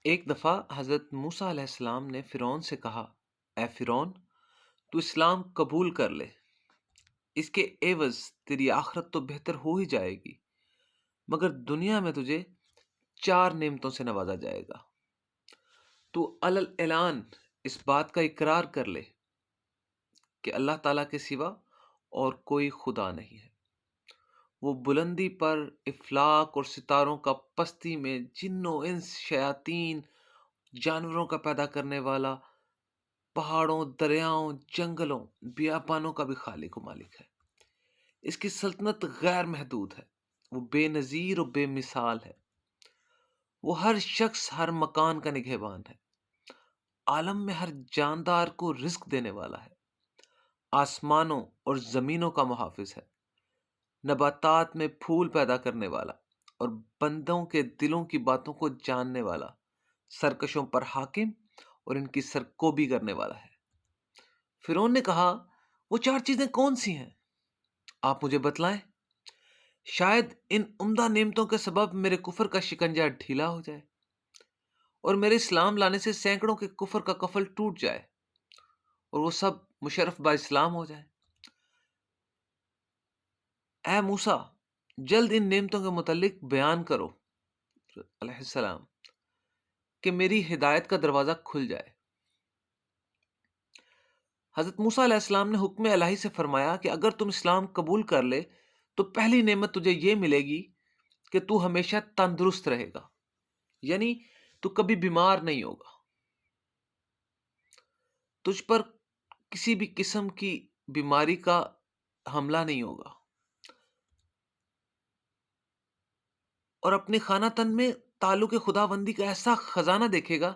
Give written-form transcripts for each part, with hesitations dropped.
ایک دفعہ حضرت موسیٰ علیہ السلام نے فرعون سے کہا، اے فرعون، تو اسلام قبول کر لے، اس کے عوض تیری آخرت تو بہتر ہو ہی جائے گی، مگر دنیا میں تجھے 4 نعمتوں سے نوازا جائے گا۔ تو علی الاعلان اس بات کا اقرار کر لے کہ اللہ تعالیٰ کے سوا اور کوئی خدا نہیں ہے۔ وہ بلندی پر افلاک اور ستاروں کا پستی میں جنوں انس شیاطین جانوروں کا پیدا کرنے والا، پہاڑوں دریاؤں جنگلوں بیابانوں کا بھی خالق و مالک ہے۔ اس کی سلطنت غیر محدود ہے، وہ بے نظیر و بے مثال ہے۔ وہ ہر شخص ہر مکان کا نگہبان ہے، عالم میں ہر جاندار کو رزق دینے والا ہے، آسمانوں اور زمینوں کا محافظ ہے، نباتات میں پھول پیدا کرنے والا اور بندوں کے دلوں کی باتوں کو جاننے والا، سرکشوں پر حاکم اور ان کی سرکوبی کرنے والا ہے۔ فرعون نے کہا، وہ 4 چیزیں کون سی ہیں؟ آپ مجھے بتلائیں، شاید ان عمدہ نعمتوں کے سبب میرے کفر کا شکنجہ ڈھیلا ہو جائے اور میرے اسلام لانے سے سینکڑوں کے کفر کا کفل ٹوٹ جائے اور وہ سب مشرف با اسلام ہو جائیں۔ اے موسیٰ، جلد ان نعمتوں کے متعلق بیان کرو علیہ السلام کہ میری ہدایت کا دروازہ کھل جائے۔ حضرت موسیٰ علیہ السلام نے حکم الہی سے فرمایا کہ اگر تم اسلام قبول کر لے تو پہلی نعمت تجھے یہ ملے گی کہ تو ہمیشہ تندرست رہے گا، یعنی تو کبھی بیمار نہیں ہوگا، تجھ پر کسی بھی قسم کی بیماری کا حملہ نہیں ہوگا، اور اپنے خانہ تن میں تعلق خدا بندی کا ایسا خزانہ دیکھے گا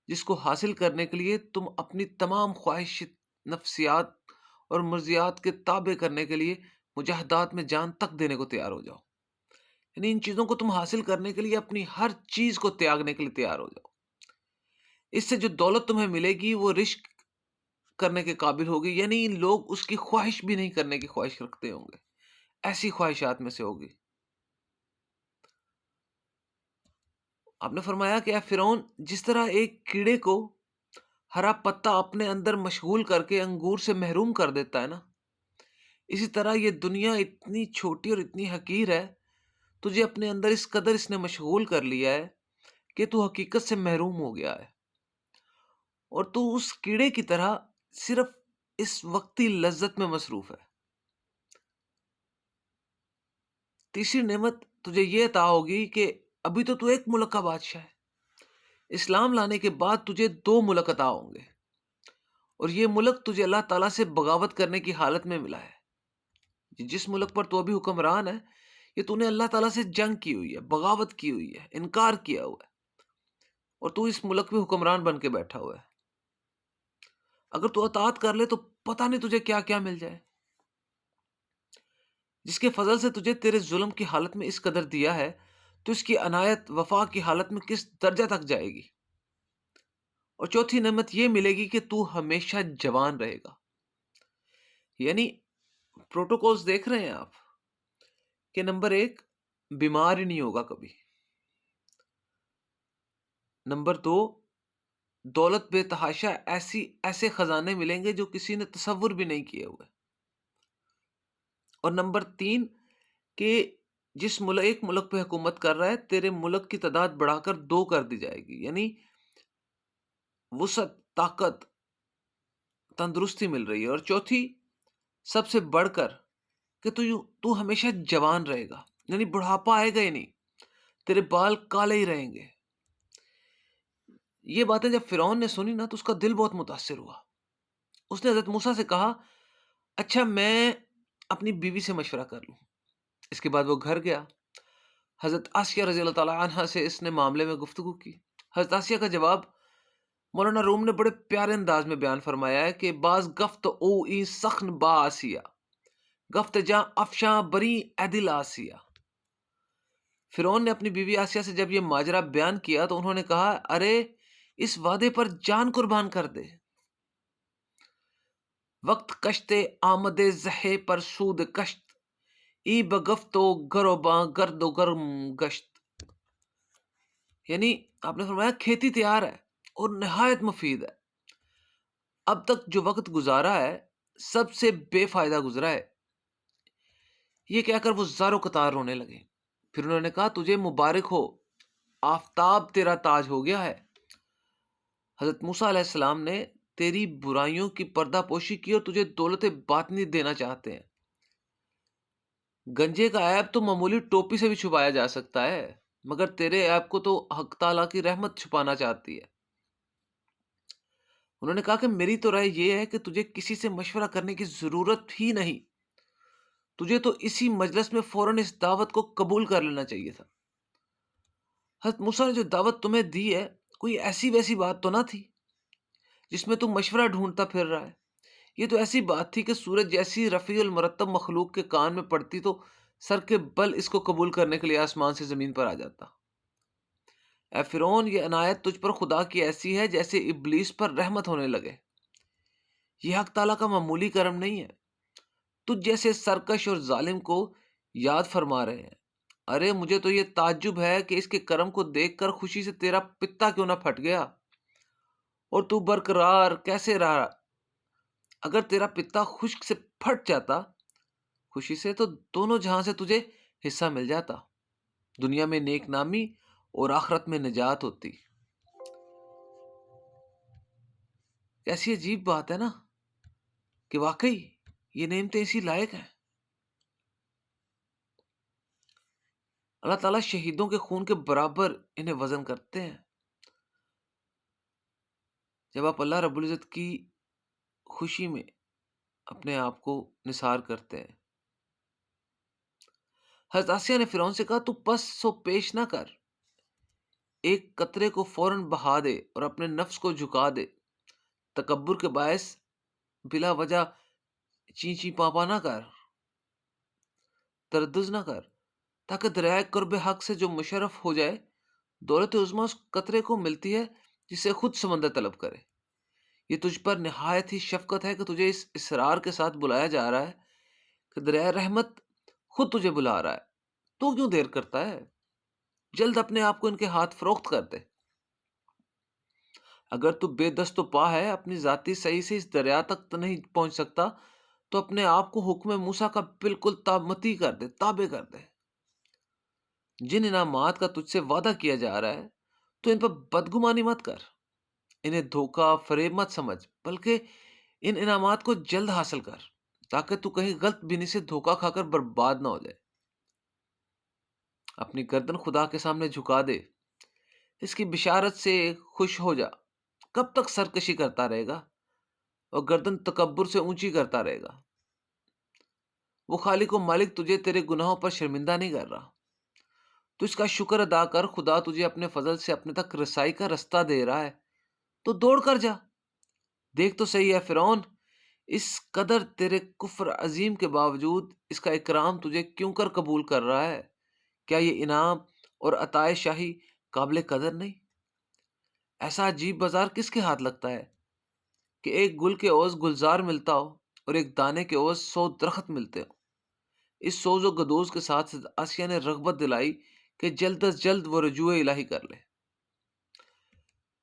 جس کو حاصل کرنے کے لیے تم اپنی تمام خواہش نفسیات اور مرضیات کے تابع کرنے کے لیے مجاہدات میں جان تک دینے کو تیار ہو جاؤ۔ یعنی ان چیزوں کو تم حاصل کرنے کے لیے اپنی ہر چیز کو تیاگنے کے لیے تیار ہو جاؤ۔ اس سے جو دولت تمہیں ملے گی وہ رشک کرنے کے قابل ہوگی، یعنی لوگ اس کی خواہش بھی نہیں کرنے کی خواہش رکھتے ہوں گے، ایسی خواہشات میں سے ہوگی۔ آپ نے فرمایا کہ اے فرعون، جس طرح ایک کیڑے کو ہرا پتا اپنے اندر مشغول کر کے انگور سے محروم کر دیتا ہے نا، اسی طرح یہ دنیا اتنی چھوٹی اور اتنی حقیر ہے، تجھے اپنے اندر اس قدر اس نے مشغول کر لیا ہے کہ تو حقیقت سے محروم ہو گیا ہے، اور تو اس کیڑے کی طرح صرف اس وقتی لذت میں مصروف ہے۔ تیسری نعمت تجھے یہ عطا ہوگی کہ ابھی تو ایک ملک کا بادشاہ ہے، اسلام لانے کے بعد تجھے 2 ملک عطا ہوں گے، اور یہ ملک تجھے اللہ تعالیٰ سے بغاوت کرنے کی حالت میں ملا ہے۔ جس ملک پر تو ابھی حکمران ہے، یہ تو نے اللہ تعالیٰ سے جنگ کی ہوئی ہے، بغاوت کی ہوئی ہے، انکار کیا ہوا ہے، اور تو اس ملک میں حکمران بن کے بیٹھا ہوا ہے۔ اگر تو اطاعت کر لے تو پتہ نہیں تجھے کیا کیا مل جائے۔ جس کے فضل سے تجھے تیرے ظلم کی حالت میں اس قدر دیا ہے، تو اس کی عنایت وفا کی حالت میں کس درجہ تک جائے گی۔ اور چوتھی نعمت یہ ملے گی کہ تو ہمیشہ جوان رہے گا، یعنی پروٹوکولز دیکھ رہے ہیں آپ کہ نمبر 1، بیمار ہی نہیں ہوگا کبھی، نمبر 2، دولت بے تحاشا ایسے خزانے ملیں گے جو کسی نے تصور بھی نہیں کیے ہوئے، اور نمبر 3 کہ جس ملک ایک ملک پہ حکومت کر رہا ہے، تیرے ملک کی تعداد بڑھا کر 2 کر دی جائے گی، یعنی وسعت، طاقت، تندرستی مل رہی ہے۔ اور چوتھی سب سے بڑھ کر کہ تو ہمیشہ جوان رہے گا، یعنی بڑھاپا آئے گا ہی نہیں، تیرے بال کالے ہی رہیں گے۔ یہ باتیں جب فرعون نے سنی نا تو اس کا دل بہت متاثر ہوا۔ اس نے حضرت موسیٰ سے کہا، اچھا میں اپنی بیوی سے مشورہ کر لوں۔ اس کے بعد وہ گھر گیا، حضرت آسیہ رضی اللہ تعالیٰ عنہ سے اس نے معاملے میں گفتگو کی۔ حضرت آسیہ کا جواب مولانا روم نے بڑے پیارے انداز میں بیان فرمایا ہے کہ بعض گفت او ای سخن با آسیہ، گفت جاں افشاں بری عدل آسیہ۔ فرعون نے اپنی بیوی آسیہ سے جب یہ ماجرا بیان کیا تو انہوں نے کہا، ارے اس وعدے پر جان قربان کر دے، وقت کشت آمد زہے پر سود کشت، ای بگفت و گروباں گرد و گرم گشت۔ یعنی آپ نے فرمایا کھیتی تیار ہے اور نہایت مفید ہے، اب تک جو وقت گزارا ہے سب سے بے فائدہ گزرا ہے۔ یہ کہہ کر وہ زاروں قطار رونے لگے۔ پھر انہوں نے کہا تجھے مبارک ہو، آفتاب تیرا تاج ہو گیا ہے۔ حضرت موسیٰ علیہ السلام نے تیری برائیوں کی پردہ پوشی کی اور تجھے دولت باطنی دینا چاہتے ہیں۔ گنجے کا عیب تو معمولی ٹوپی سے بھی چھپایا جا سکتا ہے، مگر تیرے عیب کو تو حق تعالیٰ کی رحمت چھپانا چاہتی ہے۔ انہوں نے کہا کہ میری تو رائے یہ ہے کہ تجھے کسی سے مشورہ کرنے کی ضرورت ہی نہیں، تجھے تو اسی مجلس میں فوراً اس دعوت کو قبول کر لینا چاہیے تھا۔ حضرت موسیٰ نے جو دعوت تمہیں دی ہے کوئی ایسی ویسی بات تو نہ تھی جس میں تم مشورہ ڈھونڈتا پھر رہا ہے۔ یہ تو ایسی بات تھی کہ سورج جیسی رفیع المرتب مخلوق کے کان میں پڑتی تو سر کے بل اس کو قبول کرنے کے لیے آسمان سے زمین پر آ جاتا۔ اے فرعون، یہ عنایت تجھ پر خدا کی ایسی ہے جیسے ابلیس پر رحمت ہونے لگے۔ یہ حق تعالیٰ کا معمولی کرم نہیں ہے، تجھ جیسے سرکش اور ظالم کو یاد فرما رہے ہیں۔ ارے مجھے تو یہ تعجب ہے کہ اس کے کرم کو دیکھ کر خوشی سے تیرا پتا کیوں نہ پھٹ گیا اور تو برقرار کیسے رہا۔ اگر تیرا پتا خشک سے پھٹ جاتا خوشی سے تو دونوں جہاں سے تجھے حصہ مل جاتا، دنیا میں نیک نامی اور آخرت میں نجات ہوتی۔ کیسی عجیب بات ہے نا کہ واقعی یہ نعمتیں اسی لائق ہیں۔ اللہ تعالیٰ شہیدوں کے خون کے برابر انہیں وزن کرتے ہیں۔ جب آپ اللہ رب العزت کی خوشی میں اپنے آپ کو نثار کرتے ہیں۔ حضرت آسیہ نے فرعون سے کہا تو پس سو پیش نہ کر، ایک قطرے کو فوراً بہا دے اور اپنے نفس کو جھکا دے، تکبر کے باعث بلا وجہ چینچی پاپا نہ کر، تردد نہ کر، تاکہ دریائے قرب حق سے جو مشرف ہو جائے دولت عظمیٰ اس قطرے کو ملتی ہے جسے خود سمندر طلب کرے۔ یہ تجھ پر نہایت ہی شفقت ہے کہ تجھے اس اصرار کے ساتھ بلایا جا رہا ہے کہ دریائے رحمت خود تجھے بلا رہا ہے، تو کیوں دیر کرتا ہے؟ جلد اپنے آپ کو ان کے ہاتھ فروخت کر دے۔ اگر تو بے دست و پا ہے، اپنی ذاتی صحیح سے اس دریا تک تو نہیں پہنچ سکتا، تو اپنے آپ کو حکم موسیٰ کا بالکل مطیع کر دے، تابع کر دے۔ جن انعامات کا تجھ سے وعدہ کیا جا رہا ہے تو ان پر بدگمانی مت کر، انہیں دھوکہ فریب مت سمجھ، بلکہ ان انعامات کو جلد حاصل کر تاکہ تو کہیں غلط بینی سے دھوکہ کھا کر برباد نہ ہو جائے۔ اپنی گردن خدا کے سامنے جھکا دے، اس کی بشارت سے خوش ہو جا۔ کب تک سرکشی کرتا رہے گا اور گردن تکبر سے اونچی کرتا رہے گا؟ وہ خالق و مالک تجھے تیرے گناہوں پر شرمندہ نہیں کر رہا، تو اس کا شکر ادا کر۔ خدا تجھے اپنے فضل سے اپنے تک رسائی کا رستہ دے رہا ہے، تو دوڑ کر جا۔ دیکھ تو صحیح ہے فرعون، اس قدر تیرے کفر عظیم کے باوجود اس کا اکرام تجھے کیوں کر قبول کر رہا ہے؟ کیا یہ انعام اور عطائے شاہی قابل قدر نہیں؟ ایسا عجیب بازار کس کے ہاتھ لگتا ہے کہ ایک گل کے عوض گلزار ملتا ہو اور ایک دانے کے عوض 100 درخت ملتے ہو۔ اس سوز و گدوز کے ساتھ آسیہ نے رغبت دلائی کہ جلد از جلد وہ رجوع الہی کر لے۔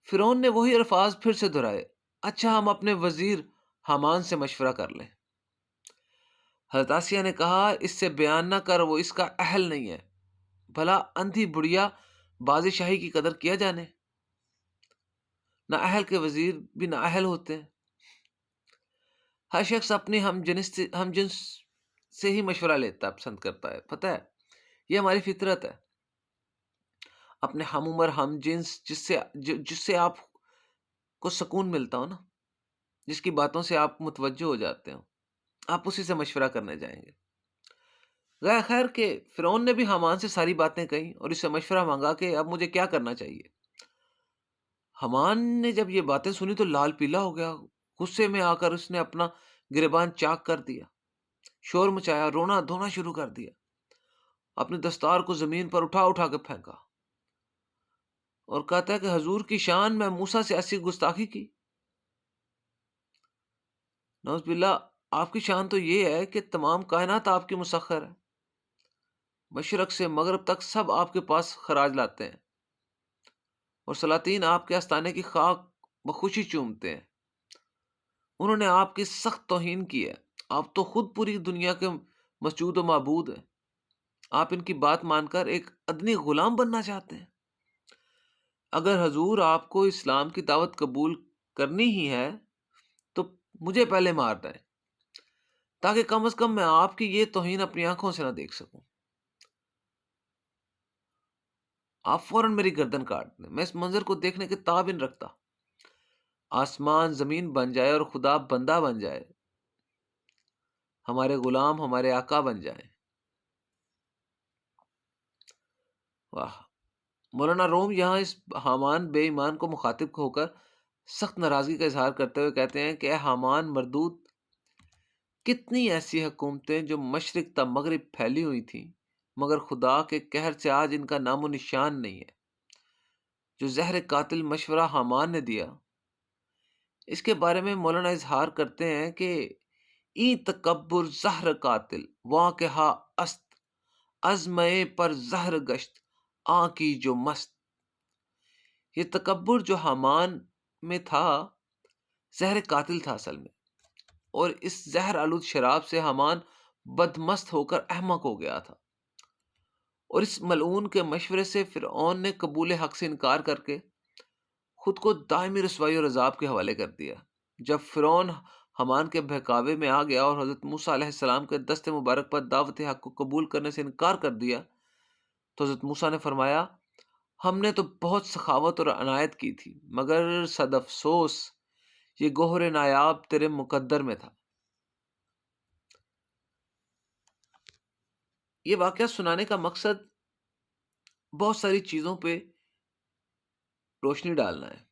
فرعون نے وہی الفاظ پھر سے دہرائے، اچھا ہم اپنے وزیر حامان سے مشورہ کر لیں۔ حضرت آسیہ نے کہا اس سے بیان نہ کر، وہ اس کا اہل نہیں ہے، بھلا اندھی بڑھیا بازی شاہی کی قدر کیا جانے۔ نہ اہل کے وزیر بھی نہ اہل ہوتے ہیں۔ ہر شخص اپنی ہم جنس سے ہی مشورہ لیتا پسند کرتا ہے، پتہ ہے یہ ہماری فطرت ہے۔ اپنے ہم عمر ہم جنس جس سے آپ کو سکون ملتا ہو نا، جس کی باتوں سے آپ متوجہ ہو جاتے ہو، آپ اسی سے مشورہ کرنے جائیں گے۔ غیر خیر کہ فرعون نے بھی حامان سے ساری باتیں کہیں اور اس سے مشورہ مانگا کہ اب مجھے کیا کرنا چاہیے۔ حامان نے جب یہ باتیں سنی تو لال پیلا ہو گیا، غصے میں آ کر اس نے اپنا گریبان چاک کر دیا، شور مچایا، رونا دھونا شروع کر دیا، اپنے دستار کو زمین پر اٹھا اٹھا کے پھینکا اور کہتا ہے کہ حضور کی شان میں موسیٰ سے ایسی گستاخی کی۔ نعوذ باللہ، آپ کی شان تو یہ ہے کہ تمام کائنات آپ کی مسخر ہے، مشرق سے مغرب تک سب آپ کے پاس خراج لاتے ہیں، اور سلاطین آپ کے آستانے کی خاک بخوشی چومتے ہیں۔ انہوں نے آپ کی سخت توہین کی ہے۔ آپ تو خود پوری دنیا کے مسجود و معبود ہیں۔ آپ ان کی بات مان کر ایک ادنی غلام بننا چاہتے ہیں۔ اگر حضور آپ کو اسلام کی دعوت قبول کرنی ہی ہے تو مجھے پہلے مار دیں، تاکہ کم از کم میں آپ کی یہ توہین اپنی آنکھوں سے نہ دیکھ سکوں۔ آپ فوراً میری گردن کاٹ دیں، میں اس منظر کو دیکھنے کے تاب نہیں رکھتا۔ آسمان زمین بن جائے اور خدا بندہ بن جائے، ہمارے غلام ہمارے آقا بن جائیں۔ واہ! مولانا روم یہاں اس حامان بے ایمان کو مخاطب ہو کر سخت ناراضگی کا اظہار کرتے ہوئے کہتے ہیں کہ اے حامان مردود، کتنی ایسی حکومتیں جو مشرق تا مغرب پھیلی ہوئی تھیں، مگر خدا کے قہر سے آج ان کا نام و نشان نہیں ہے۔ جو زہر قاتل مشورہ حامان نے دیا، اس کے بارے میں مولانا اظہار کرتے ہیں کہ ای تکبر زہر قاتل وہاں کے ہا است ازمے پر زہر گشت آ کی جو مست۔ یہ تکبر جو حامان میں تھا زہر قاتل تھا اصل میں، اور اس زہر آلود شراب سے حامان بدمست ہو کر احمق ہو گیا تھا، اور اس ملعون کے مشورے سے فرعون نے قبول حق سے انکار کر کے خود کو دائمی رسوائی اور عذاب کے حوالے کر دیا۔ جب فرعون حامان کے بہکاوے میں آ گیا اور حضرت موسیٰ علیہ السلام کے دست مبارک پر دعوت حق کو قبول کرنے سے انکار کر دیا تو حضرت موسیٰ نے فرمایا، ہم نے تو بہت سخاوت اور عنایت کی تھی، مگر صد افسوس یہ گوہر نایاب تیرے مقدر میں تھا۔ یہ واقعہ سنانے کا مقصد بہت ساری چیزوں پہ روشنی ڈالنا ہے۔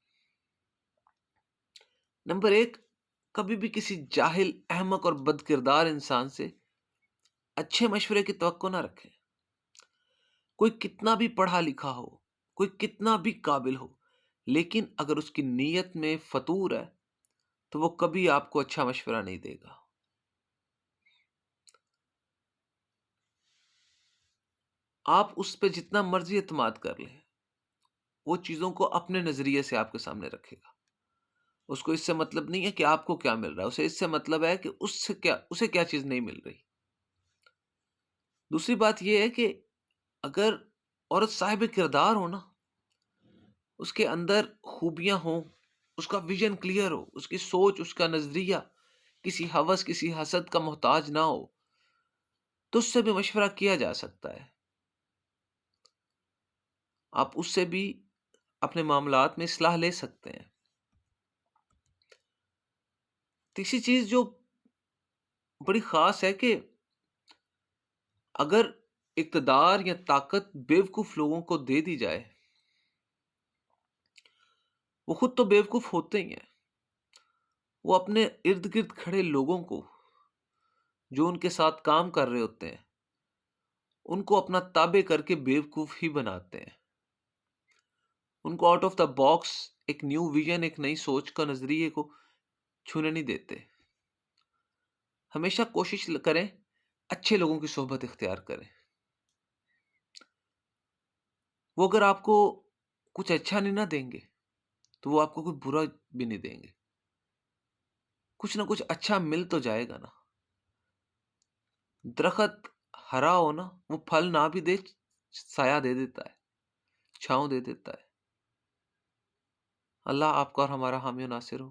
نمبر 1، کبھی بھی کسی جاہل، احمق اور بد کردار انسان سے اچھے مشورے کی توقع نہ رکھیں۔ کوئی کتنا بھی پڑھا لکھا ہو، کوئی کتنا بھی قابل ہو، لیکن اگر اس کی نیت میں فطور ہے تو وہ کبھی آپ کو اچھا مشورہ نہیں دے گا۔ آپ اس پہ جتنا مرضی اعتماد کر لیں، وہ چیزوں کو اپنے نظریے سے آپ کے سامنے رکھے گا۔ اس کو اس سے مطلب نہیں ہے کہ آپ کو کیا مل رہا ہے، اسے اس سے مطلب ہے کہ اسے کیا چیز نہیں مل رہی۔ دوسری بات یہ ہے کہ اگر عورت صاحب کردار ہو نا، اس کے اندر خوبیاں ہوں، اس کا ویژن کلیئر ہو، اس کی سوچ، اس کا نظریہ کسی ہوس، کسی حسد کا محتاج نہ ہو، تو اس سے بھی مشورہ کیا جا سکتا ہے۔ آپ اس سے بھی اپنے معاملات میں اصلاح لے سکتے ہیں۔ تیسری چیز جو بڑی خاص ہے کہ اگر اقتدار یا طاقت بیوقوف لوگوں کو دے دی جائے، وہ خود تو بیوقوف ہوتے ہی ہیں، وہ اپنے ارد گرد کھڑے لوگوں کو جو ان کے ساتھ کام کر رہے ہوتے ہیں ان کو اپنا تابع کر کے بیوقوف ہی بناتے ہیں۔ ان کو آؤٹ آف دا باکس ایک نیو ویژن، ایک نئی سوچ کا نظریے کو چھونے نہیں دیتے۔ ہمیشہ کوشش کریں اچھے لوگوں کی صحبت اختیار کریں۔ وہ اگر آپ کو کچھ اچھا نہیں نہ دیں گے تو وہ آپ کو کوئی برا بھی نہیں دیں گے، کچھ نہ کچھ اچھا مل تو جائے گا نا۔ درخت ہرا ہو نا، وہ پھل نہ بھی دے سایہ دے دیتا ہے، چھاؤں دے دیتا ہے۔ اللہ آپ کا اور ہمارا حامی و ناصر ہو۔